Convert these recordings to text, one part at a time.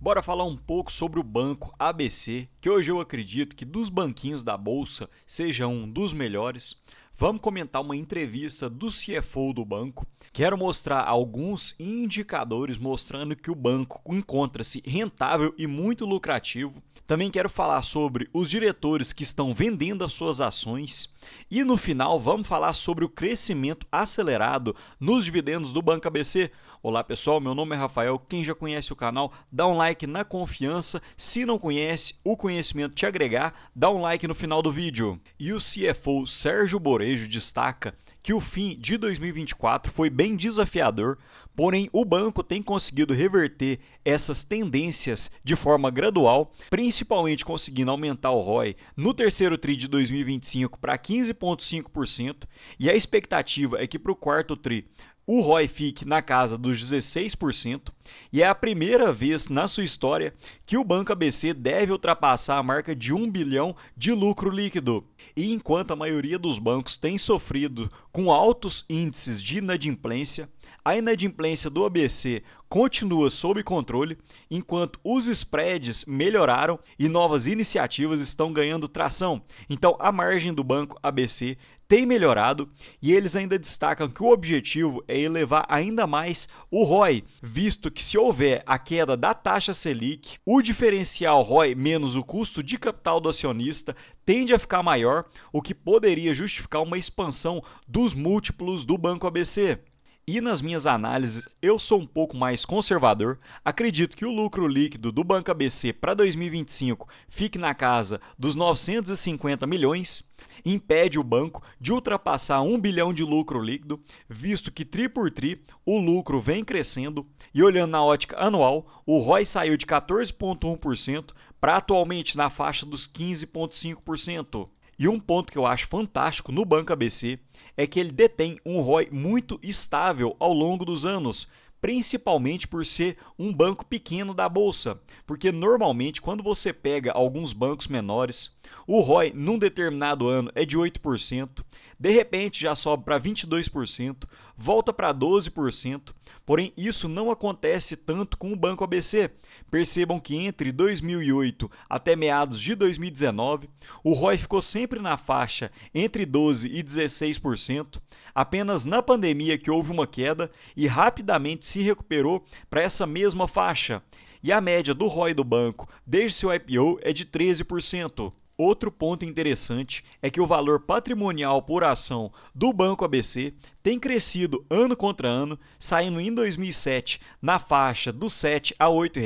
Bora falar um pouco sobre o banco ABC, que hoje eu acredito que dos banquinhos da bolsa seja um dos melhores. Vamos comentar uma entrevista do CFO do banco. Quero mostrar alguns indicadores mostrando que o banco encontra-se rentável e muito lucrativo. Também quero falar sobre os diretores que estão vendendo as suas ações. E no final vamos falar sobre o crescimento acelerado nos dividendos do Banco ABC. Olá pessoal, meu nome é Rafael. Quem já conhece o canal, dá um like na confiança. Se não conhece, o conhecimento te agregar, dá um like no final do vídeo. E o CFO Sérgio Borejo destaca que o fim de 2024 foi bem desafiador, porém o banco tem conseguido reverter essas tendências de forma gradual, principalmente conseguindo aumentar o ROI no terceiro TRI de 2025 para 15,5%, e a expectativa é que para o quarto TRI o ROI fique na casa dos 16%, e é a primeira vez na sua história que o Banco ABC deve ultrapassar a marca de 1 bilhão de lucro líquido. E enquanto a maioria dos bancos tem sofrido com altos índices de inadimplência, a inadimplência do ABC continua sob controle, enquanto os spreads melhoraram e novas iniciativas estão ganhando tração. Então, a margem do Banco ABC tem melhorado e eles ainda destacam que o objetivo é elevar ainda mais o ROI, visto que se houver a queda da taxa Selic, o diferencial ROI menos o custo de capital do acionista tende a ficar maior, o que poderia justificar uma expansão dos múltiplos do Banco ABC. E nas minhas análises, eu sou um pouco mais conservador. Acredito que o lucro líquido do Banco ABC para 2025 fique na casa dos 950 milhões. Impede o banco de ultrapassar 1 bilhão de lucro líquido, visto que tri por tri o lucro vem crescendo. E olhando na ótica anual, o ROI saiu de 14,1% para atualmente na faixa dos 15,5%. E um ponto que eu acho fantástico no Banco ABC é que ele detém um ROI muito estável ao longo dos anos, principalmente por ser um banco pequeno da bolsa, porque normalmente quando você pega alguns bancos menores, o ROI num determinado ano é de 8%, de repente já sobe para 22%, volta para 12%, porém isso não acontece tanto com o Banco ABC. Percebam que entre 2008 até meados de 2019, o ROI ficou sempre na faixa entre 12% e 16%, apenas na pandemia que houve uma queda e rapidamente se recuperou para essa mesma faixa. E a média do ROI do banco desde seu IPO é de 13%. Outro ponto interessante é que o valor patrimonial por ação do Banco ABC tem crescido ano contra ano, saindo em 2007 na faixa dos R$ 7 a R$ 8,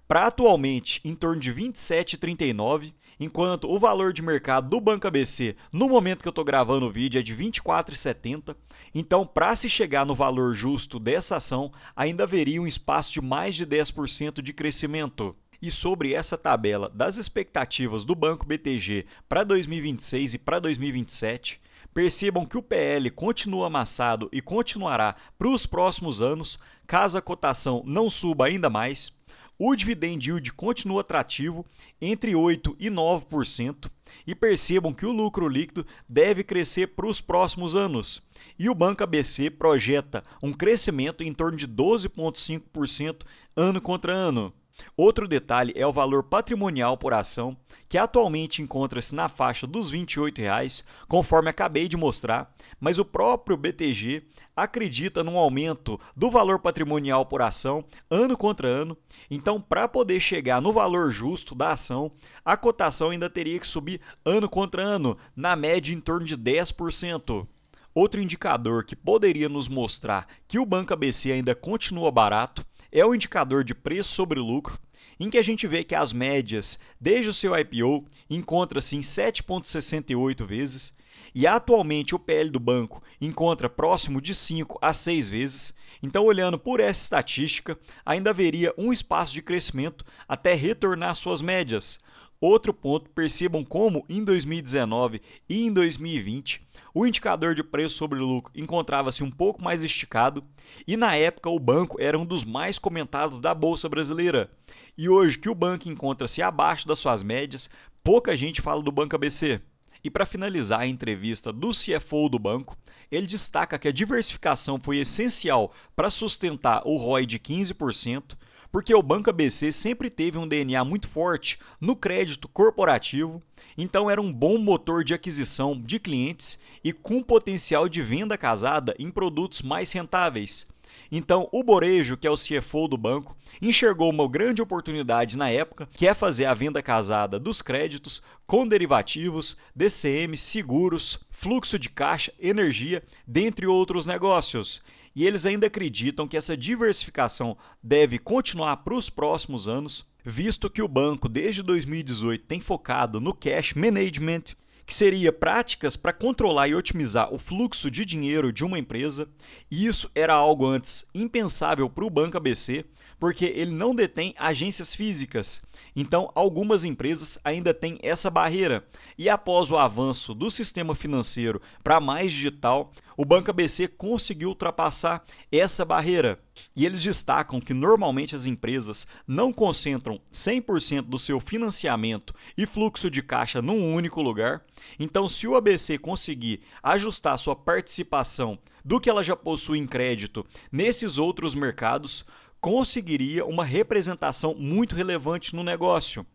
para atualmente em torno de R$ 27,39, enquanto o valor de mercado do Banco ABC, no momento que eu estou gravando o vídeo, é de R$ 24,70. Então, para se chegar no valor justo dessa ação, ainda haveria um espaço de mais de 10% de crescimento. E sobre essa tabela das expectativas do Banco BTG para 2026 e para 2027, percebam que o PL continua amassado e continuará para os próximos anos, caso a cotação não suba ainda mais. O dividend yield continua atrativo entre 8% e 9%, e percebam que o lucro líquido deve crescer para os próximos anos. E o Banco ABC projeta um crescimento em torno de 12,5% ano contra ano. Outro detalhe é o valor patrimonial por ação, que atualmente encontra-se na faixa dos R$ 28, conforme acabei de mostrar, mas o próprio BTG acredita num aumento do valor patrimonial por ação ano contra ano. Então, para poder chegar no valor justo da ação, a cotação ainda teria que subir ano contra ano, na média em torno de 10%. Outro indicador que poderia nos mostrar que o Banco ABC ainda continua barato é o indicador de preço sobre lucro, em que a gente vê que as médias desde o seu IPO encontra-se em 7,68 vezes e atualmente o PL do banco encontra próximo de 5 a 6 vezes. Então, olhando por essa estatística, ainda haveria um espaço de crescimento até retornar às suas médias. Outro ponto, percebam como em 2019 e em 2020 o indicador de preço sobre lucro encontrava-se um pouco mais esticado e na época o banco era um dos mais comentados da Bolsa Brasileira. E hoje que o banco encontra-se abaixo das suas médias, pouca gente fala do Banco ABC. E para finalizar a entrevista do CFO do banco, ele destaca que a diversificação foi essencial para sustentar o ROI de 15%, porque o Banco ABC sempre teve um DNA muito forte no crédito corporativo, então era um bom motor de aquisição de clientes e com potencial de venda casada em produtos mais rentáveis. Então, o Borejo, que é o CFO do banco, enxergou uma grande oportunidade na época, que é fazer a venda casada dos créditos com derivativos, DCM, seguros, fluxo de caixa, energia, dentre outros negócios. E eles ainda acreditam que essa diversificação deve continuar para os próximos anos, visto que o banco desde 2018 tem focado no cash management, que seria práticas para controlar e otimizar o fluxo de dinheiro de uma empresa, e isso era algo antes impensável para o Banco ABC, porque ele não detém agências físicas. Então, algumas empresas ainda têm essa barreira. E após o avanço do sistema financeiro para mais digital, o Banco ABC conseguiu ultrapassar essa barreira. E eles destacam que normalmente as empresas não concentram 100% do seu financiamento e fluxo de caixa num único lugar. Então, se o ABC conseguir ajustar sua participação do que ela já possui em crédito nesses outros mercados, conseguiria uma representação muito relevante no negócio.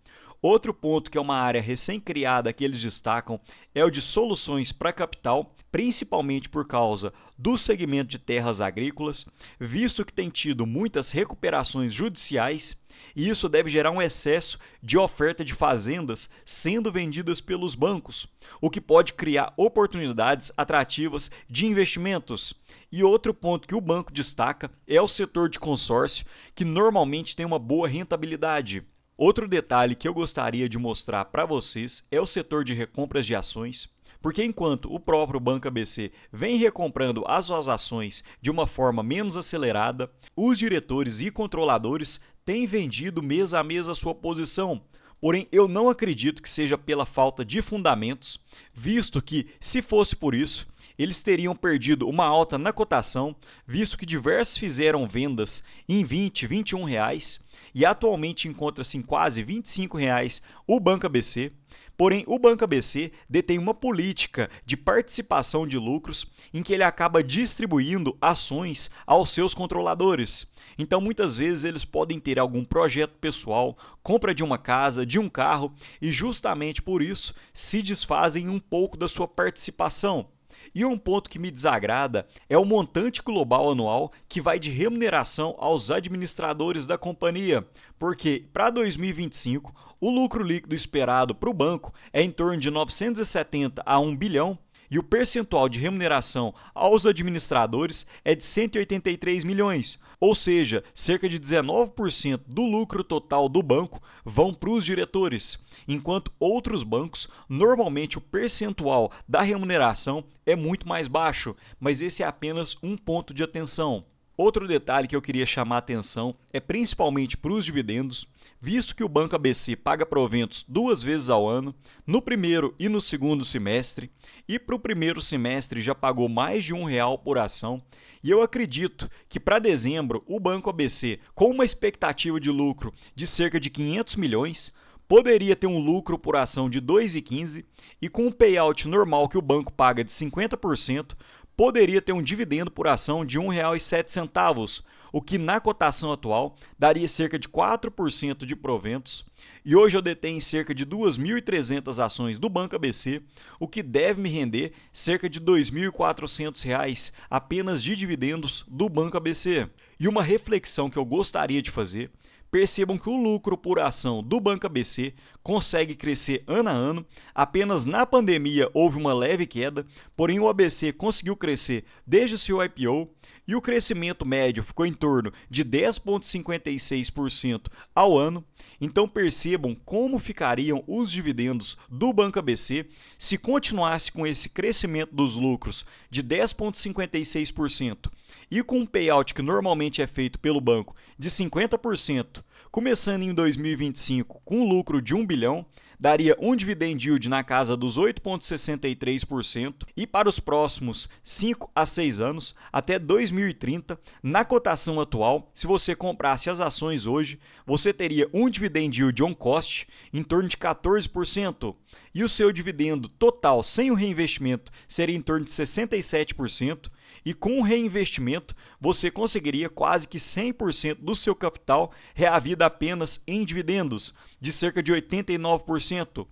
Outro ponto que é uma área recém-criada que eles destacam é o de soluções para capital, principalmente por causa do segmento de terras agrícolas, visto que tem tido muitas recuperações judiciais, e isso deve gerar um excesso de oferta de fazendas sendo vendidas pelos bancos, o que pode criar oportunidades atrativas de investimentos. E outro ponto que o banco destaca é o setor de consórcio, que normalmente tem uma boa rentabilidade. Outro detalhe que eu gostaria de mostrar para vocês é o setor de recompras de ações, porque enquanto o próprio Banco ABC vem recomprando as suas ações de uma forma menos acelerada, os diretores e controladores têm vendido mês a mês a sua posição. Porém, eu não acredito que seja pela falta de fundamentos, visto que, se fosse por isso, eles teriam perdido uma alta na cotação, visto que diversos fizeram vendas em R$20, R$21 e atualmente encontra-se em quase R$25 o Banco ABC. Porém, o Banco ABC detém uma política de participação de lucros em que ele acaba distribuindo ações aos seus controladores. Então, muitas vezes, eles podem ter algum projeto pessoal, compra de uma casa, de um carro, e justamente por isso se desfazem um pouco da sua participação. E um ponto que me desagrada é o montante global anual que vai de remuneração aos administradores da companhia, porque para 2025 o lucro líquido esperado para o banco é em torno de 970 a 1 bilhão e o percentual de remuneração aos administradores é de 183 milhões, ou seja, cerca de 19% do lucro total do banco vão para os diretores, enquanto outros bancos, normalmente o percentual da remuneração é muito mais baixo, mas esse é apenas um ponto de atenção. Outro detalhe que eu queria chamar a atenção é principalmente para os dividendos, visto que o Banco ABC paga proventos 2 vezes ao ano, no primeiro e no segundo semestre, e para o primeiro semestre já pagou mais de R$1 por ação, e eu acredito que para dezembro o Banco ABC, com uma expectativa de lucro de cerca de 500 milhões, poderia ter um lucro por ação de R$ 2,15 e com um payout normal que o banco paga de 50%, poderia ter um dividendo por ação de R$ 1,07, o que na cotação atual daria cerca de 4% de proventos. E hoje eu detenho cerca de 2.300 ações do Banco ABC, o que deve me render cerca de R$ 2.400 apenas de dividendos do Banco ABC. E uma reflexão que eu gostaria de fazer: percebam que o lucro por ação do Banco ABC consegue crescer ano a ano. Apenas na pandemia houve uma leve queda, porém o ABC conseguiu crescer desde seu IPO e o crescimento médio ficou em torno de 10,56% ao ano. Então percebam como ficariam os dividendos do Banco ABC se continuasse com esse crescimento dos lucros de 10,56% e com um payout que normalmente é feito pelo banco de 50%, começando em 2025 com um lucro de 1 bilhão, daria um dividend yield na casa dos 8,63% e para os próximos 5 a 6 anos, até 2030, na cotação atual, se você comprasse as ações hoje, você teria um dividend yield on cost em torno de 14% e o seu dividendo total sem o reinvestimento seria em torno de 67%. e com o reinvestimento você conseguiria quase que 100% do seu capital reavido apenas em dividendos, de cerca de 89%.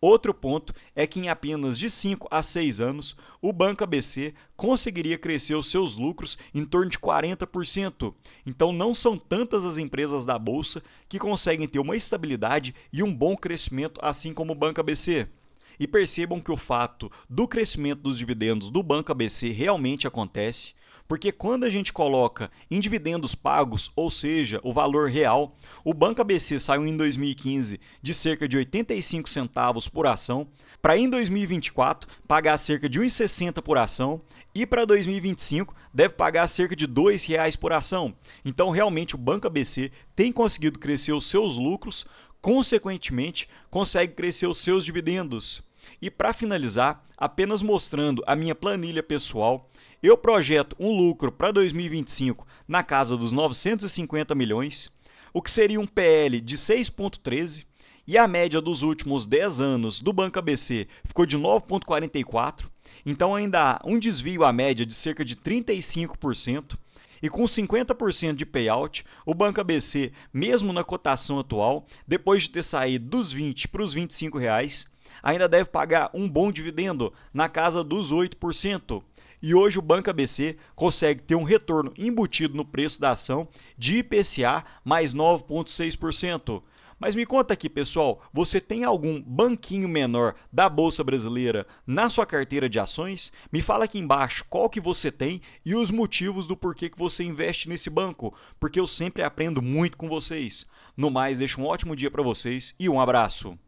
Outro ponto é que em apenas de 5 a 6 anos, o Banco ABC conseguiria crescer os seus lucros em torno de 40%. Então não são tantas as empresas da Bolsa que conseguem ter uma estabilidade e um bom crescimento, assim como o Banco ABC. E percebam que o fato do crescimento dos dividendos do Banco ABC realmente acontece, porque quando a gente coloca em dividendos pagos, ou seja, o valor real, o Banco ABC saiu em 2015 de cerca de 85 centavos por ação, para em 2024 pagar cerca de 1,60 por ação, e para 2025 deve pagar cerca de R$ 2,00 por ação. Então, realmente, o Banco ABC tem conseguido crescer os seus lucros, consequentemente, consegue crescer os seus dividendos. E para finalizar, apenas mostrando a minha planilha pessoal, eu projeto um lucro para 2025 na casa dos 950 milhões, o que seria um PL de 6,13, e a média dos últimos 10 anos do Banco ABC ficou de 9,44, então ainda há um desvio à média de cerca de 35%, e com 50% de payout, o Banco ABC, mesmo na cotação atual, depois de ter saído dos 20 para os R$ 25, ainda deve pagar um bom dividendo na casa dos 8%. E hoje o Banco ABC consegue ter um retorno embutido no preço da ação de IPCA mais 9,6%. Mas me conta aqui, pessoal, você tem algum banquinho menor da Bolsa Brasileira na sua carteira de ações? Me fala aqui embaixo qual que você tem e os motivos do porquê que você investe nesse banco, porque eu sempre aprendo muito com vocês. No mais, deixo um ótimo dia para vocês e um abraço.